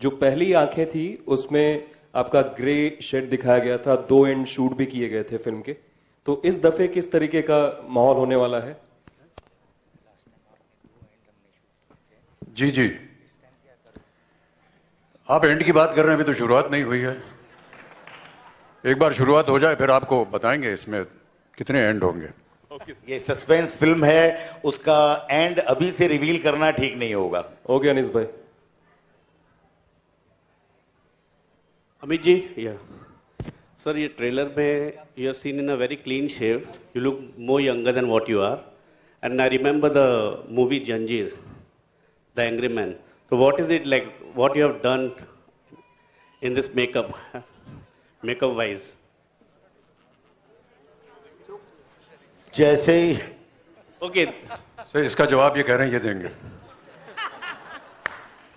जो पहली आंखें थी उसमें आपका ग्रे शेड दिखाया गया था, 2 एंड शूट भी किए गए थे फिल्म के, तो इस दफे किस तरीके का माहौल होने वाला है? जी जी, आप एंड की बात कर रहे हैं, अभी तो शुरुआत नहीं हुई है। एक बार शुरुआत हो जाए फिर आपको बताएंगे इसमें कितने एंड होंगे। ये सस्पेंस फिल्म है, उसका एंड अभी से रिवील करना ठीक नहीं होगा। ओके अनीस भाई। अमित जी, या सर, ये ट्रेलर में you are seen in a very clean shave, you look more younger than what you are, and I remember the movie Zanjeer, the angry man. So what is it like, what you have done in this makeup wise? जैसे ही Okay. Sir इसका जवाब ये कह रहे हैं, ये देंगे।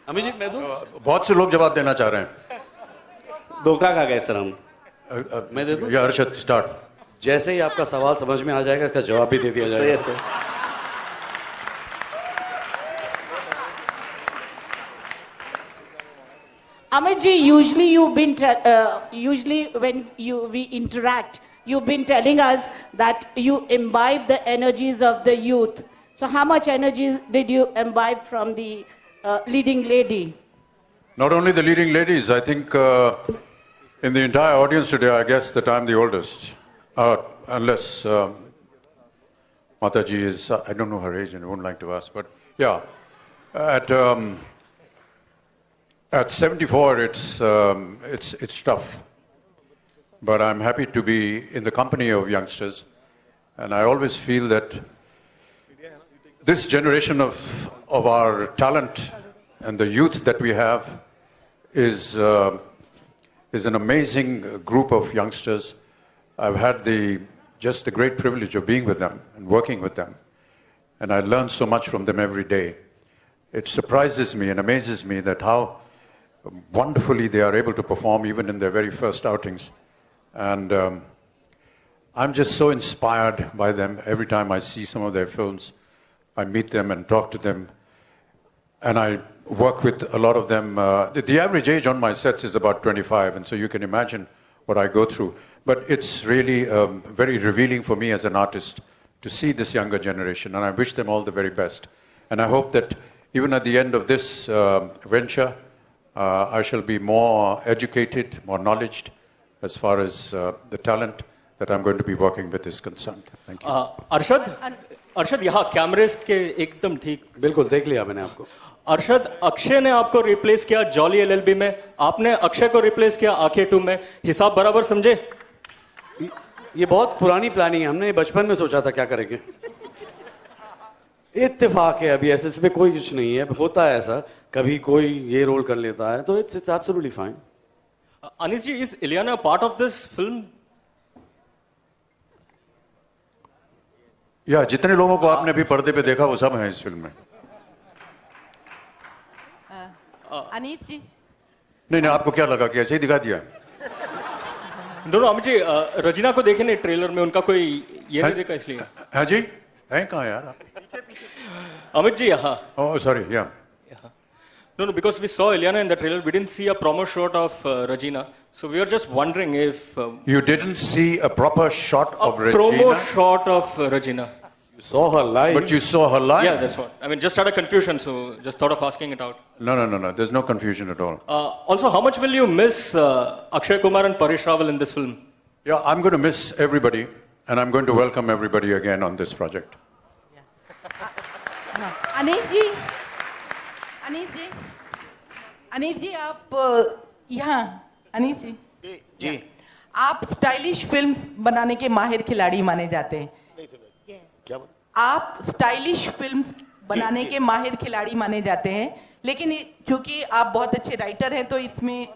अमित जी, मैं दूं? बहुत से लोग जवाब देना चाह रहे हैं। धोखा खा गए सर हम। मैं दे दूं? या अर्शद स्टार्ट। जैसे ही आपका सवाल समझ में आ जाएगा, इसका जवाब भी दे दिया जाएगा। सही है sir. Amit ji, usually when we interact, you've been telling us that you imbibe the energies of the youth. So how much energy did you imbibe from the leading lady? Not only the leading ladies, I think in the entire audience today, I guess that I'm the oldest. Unless Mataji is, I don't know her age and I wouldn't like to ask, but yeah, at 74, it's tough. But I'm happy to be in the company of youngsters, and I always feel that this generation of our talent and the youth that we have is an amazing group of youngsters. I've had just the great privilege of being with them and working with them, and I learn so much from them every day. It surprises me and amazes me that how wonderfully they are able to perform even in their very first outings. And I'm just so inspired by them every time I see some of their films. I meet them and talk to them, and I work with a lot of them. The average age on my sets is about 25, and so you can imagine what I go through. But it's really very revealing for me as an artist to see this younger generation, and I wish them all the very best. And I hope that even at the end of this venture, I shall be more educated, more knowledged as far as the talent that I'm going to be working with is concerned. Thank you. Arshad यहाँ cameras के एकदम ठीक। बिल्कुल, देख लिया मैंने आपको। अरशद, अक्षय ने आपको रिप्लेस किया जॉली एलएलबी में, आपने अक्षय को रिप्लेस किया आंखें 2 में, हिसाब बराबर समझे? ये बहुत पुरानी प्लानिंग है, हमने बचपन में सोचा था क्या करेंगे। इत्तेफाक है, अभी ऐसे इसमें कोई कुछ नहीं है, होता है ऐसा, कभी कोई ये रोल कर लेता है, तो it's absolutely fine. Anees ji, is Ileana part of this film? या जितने लोगों को आपने अभी पर्दे पे देखा वो सब हैं इस फिल्म में। Aneet ji? नहीं, आपको क्या लगा कि ऐसे ही दिखा दिया? दोनों अमित जी, रजीना को देखे नहीं ट्रेलर में, उनका कोई ये नहीं देखा इसलिए। हाँ जी, हैं कहाँ यार आप? अमित जी यहाँ। Oh, sorry, yeah. No, because we saw Ileana in the trailer, we didn't see a promo shot of Regina. So we were just wondering if... You didn't see a proper shot of Regina? Promo shot of Regina. You saw her live? But you saw her live? Yeah, that's what. I mean, just had a confusion, so just thought of asking it out. No. There's no confusion at all. Also, how much will you miss Akshay Kumar and Parish Rawal in this film? Yeah, I'm going to miss everybody, and I'm going to welcome everybody again on this project. Aneet जी, आप यहाँ, अनीत जी, आप stylish film बनाने के माहिर खिलाड़ी माने जाते हैं। क्या? आप स्टाइलिश फिल्म बनाने के माहिर खिलाड़ी माने जाते हैं, लेकिन चूंकि आप बहुत अच्छे राइटर हैं, तो इसमें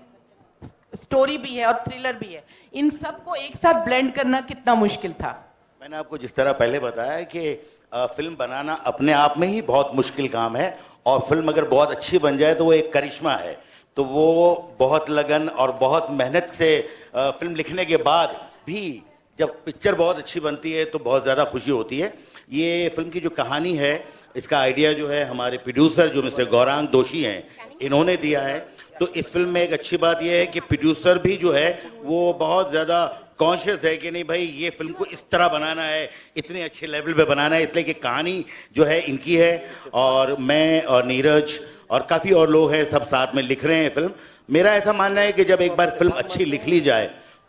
स्टोरी भी है और थ्रिलर भी है, इन सबको एक साथ ब्लेंड करना कितना मुश्किल था? मैंने आपको जिस तरह पहले बताया कि फिल्म बनाना अपने आप में ही बहुत मुश्किल काम है, और फिल्म अगर बहुत अच्छी बन जाए तो वो एक करिश्मा है। तो वो बहुत लगन और बहुत मेहनत से फिल्म लिखने के बाद भी जब पिक्चर बहुत अच्छी बनती है तो बहुत ज़्यादा खुशी होती है। ये फिल्म की जो कहानी है, इसका आइडिया जो है हमारे प्रोड्यूसर जो मिस्टर गौरांग दोषी हैं, इन्होंने दिया है। तो इस फिल्म में एक अच्छी बात यह है कि प्रोड्यूसर भी जो है वो बहुत ज्यादा कॉन्शियस है कि नहीं भाई ये फिल्म को इस तरह बनाना है, इतने अच्छे लेवल पे बनाना है, इसलिए कि कहानी जो है इनकी है और मैं और नीरज और काफी और लोग हैं, सब साथ में लिख रहे हैं फिल्म। मेरा ऐसा मानना है कि जब एक बार फिल्म अच्छी लिख ली जाए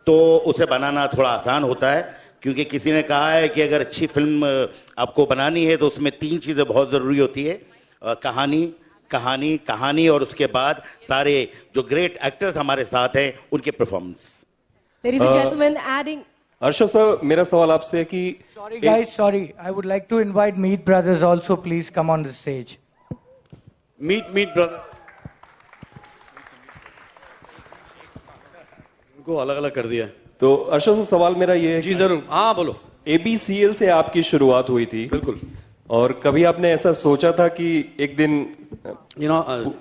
तो उसे बनाना थोड़ा आसान होता है, क्योंकि किसी ने कहा है कि अगर अच्छी फिल्म आपको बनानी है तो उसमें 3 चीजें बहुत जरूरी होती है, कहानी कहानी कहानी और उसके बाद सारे जो ग्रेट एक्टर्स हमारे साथ हैं उनके performance. Ladies and gentlemen, adding. Arshad sir, मेरा सवाल आपसे है कि Sorry guys, sorry. I would like to invite Meet Brothers also. Please come on the stage. Meet brother. इनको अलग अलग कर दिया है। तो अर्शद सर, सवाल मेरा ये है जी जरूर, हाँ बोलो। ABCL से आपकी शुरुआत हुई थी, बिल्कुल। और कभी आपने ऐसा सोचा था कि एक दिन You know,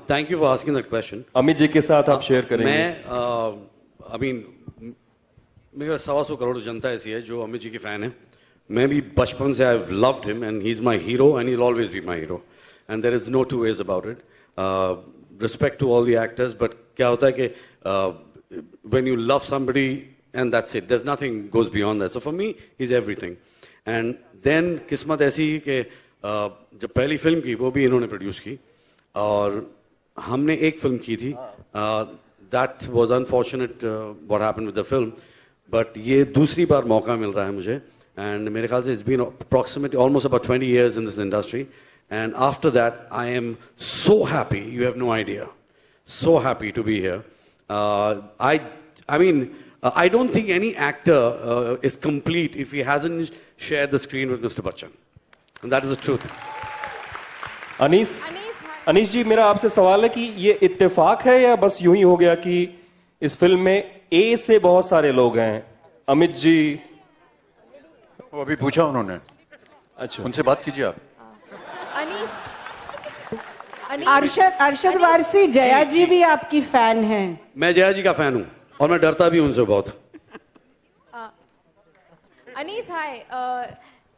thank you for asking that question. Amit ji के साथ आप शेयर करेंगे? मैं I mean, मेरा 125 करोड़ जनता ऐसी है जो अमित जी की फैन है। मैं भी बचपन से I loved him and he is my hero and he will always be my hero and there is no two ways about it. Respect to all the actors, but क्या होता है कि when you love somebody and that's it, there is nothing goes beyond that. So for me he is everything. And then किस्मत ऐसी कि जब पहली film की वो भी इन्होंने प्रोड्यूस की और हमने एक फिल्म की थी, that was unfortunate what happened with the film, but ये दूसरी बार मौका मिल रहा है मुझे एंड मेरे ख्याल से it's been approximately almost about 20 years in this industry and after that I am so happy, you have no idea, so happy to be here. I mean, I don't think any actor is complete if he hasn't shared the screen with Mr. Bachchan. And that is the truth. Anees ji, मेरा आपसे सवाल है कि ये इत्तेफाक है या बस यूं ही हो गया कि इस फिल्म में ए से बहुत सारे लोग हैं? अमित जी, वो अभी पूछा उन्होंने, अच्छा उनसे बात कीजिए आप। अरशद वारसी, जया जी भी आपकी फैन हैं। मैं जया जी का फैन हूं और मैं डरता भी हूं उनसे बहुत। Anis, hi.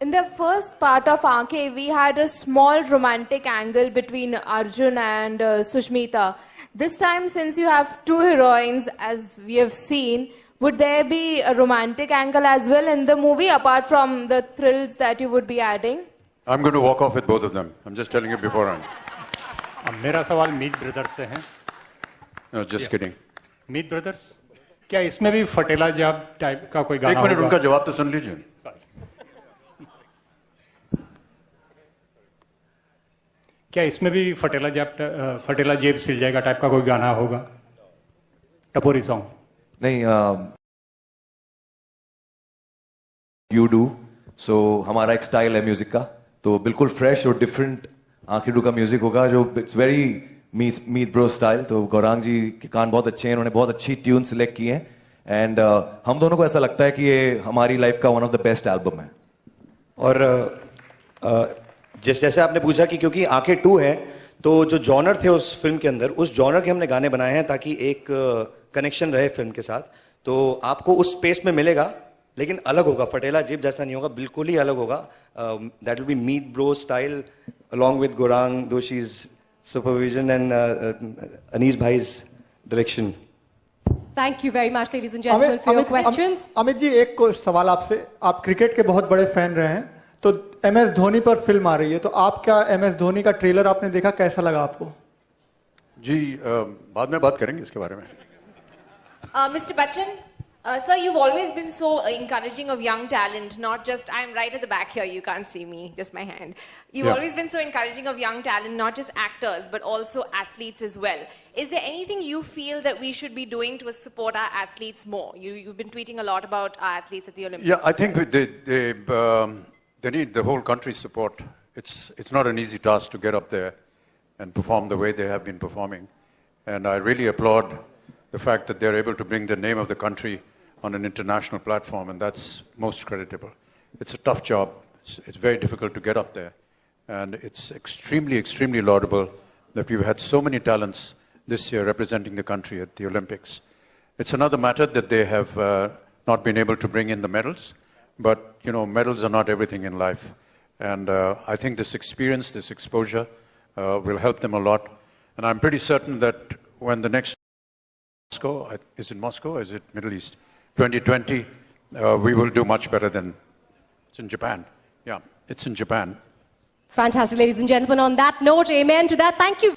In the first part of Aankhe, we had a small romantic angle between Arjun and Sushmita. This time, since you have 2 heroines, as we have seen, would there be a romantic angle as well in the movie, apart from the thrills that you would be adding? I'm going to walk off with both of them. I'm just telling you beforehand. मेरा सवाल मीत brothers से है। No, just kidding. मीत brothers, क्या इसमें भी फटेला जाब type का कोई गाना एक मिनट, होगा? उनका जवाब तो सुन लीजिए। क्या इसमें भी फटेला जेब सिल जाएगा टाइप का कोई गाना होगा, टपोरी सॉन्ग? नहीं, यू डू। सो हमारा एक स्टाइल है म्यूजिक का, तो बिल्कुल फ्रेश और डिफरेंट आंखें डू का म्यूजिक होगा, जो it's very Meet Bro style. तो गौरांग जी के कान बहुत अच्छे हैं, उन्होंने बहुत अच्छी ट्यून सिलेक्ट की हैं एंड हम दोनों को ऐसा लगता है कि ये हमारी लाइफ का one of the best album है। और जैसे आपने पूछा कि क्योंकि आंखें 2 है, तो जो जॉनर थे उस फिल्म के अंदर, उस जॉनर के हमने गाने बनाए हैं ताकि एक कनेक्शन रहे फिल्म के साथ। तो आपको उस स्पेस में मिलेगा, लेकिन अलग होगा, फटेला जेब जैसा नहीं होगा, बिल्कुल ही अलग होगा। That will be Meet Bro style along with Gorang Doshi's supervision and Anis bhai's direction. Thank you very much, ladies and gentlemen, for your questions. Amit ji, एक सवाल आपसे। आप क्रिकेट के बहुत बड़े फैन रहे हैं, तो MS धोनी पर फिल्म आ रही है, तो आप क्या MS धोनी का ट्रेलर आपने देखा, कैसा लगा आपको? जी बाद में बात करेंगे इसके बारे में। Mr. Bachchan, sir, you've always been so encouraging of young talent, not just, I'm right at the back here, you can't see me, just my hand. You've Yeah. always been so encouraging of young talent, not just actors, but also athletes as well. Is there anything you feel that we should be doing to support our athletes more? You've been tweeting a lot about our athletes at the Olympics. Yeah, I think they need the whole country's support. It's not an easy task to get up there and perform the way they have been performing. And I really applaud the fact that they're able to bring the name of the country on an international platform, and that's most creditable. It's a tough job. It's very difficult to get up there. And it's extremely, extremely laudable that we've had so many talents this year representing the country at the Olympics. It's another matter that they have not been able to bring in the medals, but, you know, medals are not everything in life. And I think this experience, this exposure will help them a lot. And I'm pretty certain that when the next Moscow. Is it Moscow or is it Middle East? 2020, we will do much better than it's in Japan. Yeah, it's in Japan. Fantastic, ladies and gentlemen. On that note, amen to that. Thank you.